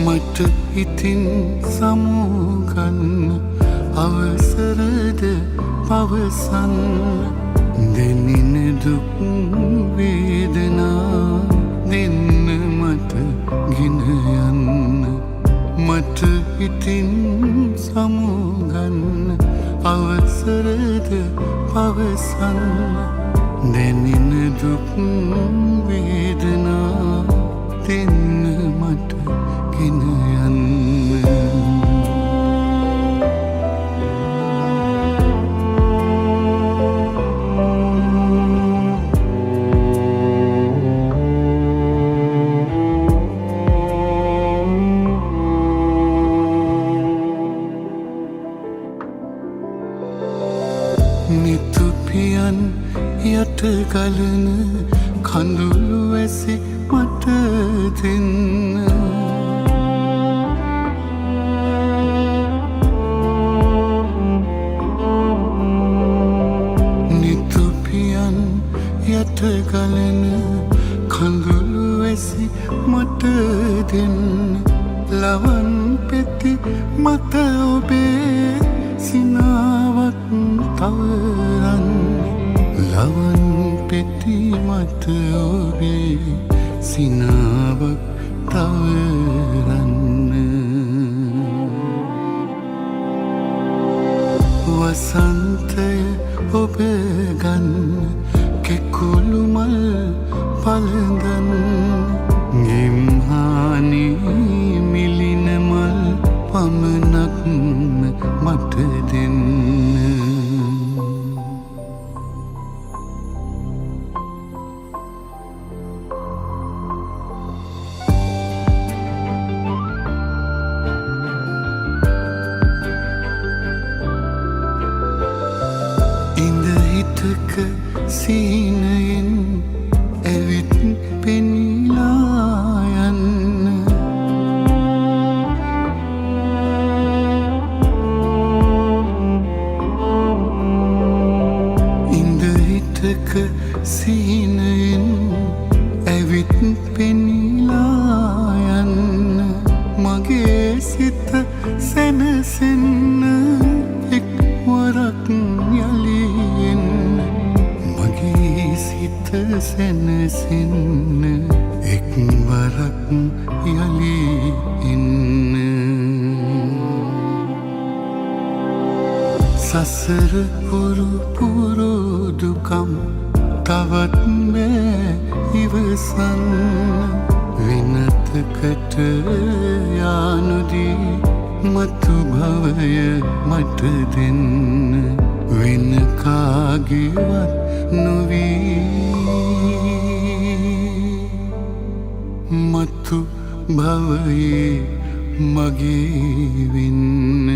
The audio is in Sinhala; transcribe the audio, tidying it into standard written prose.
මට ඉතින් සමුගන්න අවසරද පවසන්න දෙනින දුක් වේදනා දෙන්න මට ගෙන යන්න මට ඉතින් සමුගන්න අවසරද පවසන්න දෙනින දුක් වේදනා දෙන්න මට ගෙන යන්න නිතුපියන් යට ගලන කඳුළු වැසි මට දෙන්න නිතුපියන් යට ගලන කඳුළු වැසි මට දෙන්න ලවන් පෙති මත ඔබේ සිනාවක් තවරන්න ලවන් පෙති මත ඔබේ සිනාවක් තවරන්න වසන්තය ඔබ ගන්න කෙකුළු මල් පළඳන්න ගෙම්හානේ මිලින මල් පමණක්ම මට දෙන්න ඉඳ හිටක සීනයෙන් ඇවිත් පෙනිලා යන්න ඉඳ හිටක සීනයෙන් ඇවිත් පෙනිලා යන්න මගේ සිත සැනසෙන්න එක්වරක් යලියෙන් මගේ සිත සැනසෙන්න එක්වරක් යලි එන්න සසර පුරුදුකම් තවත් බෑ ඉවසන්න වෙනතකට යානුදී මතු භවය මට දෙන්න වෙන කාගේවත් නොවී මතු භවයේ මගේ වෙන්න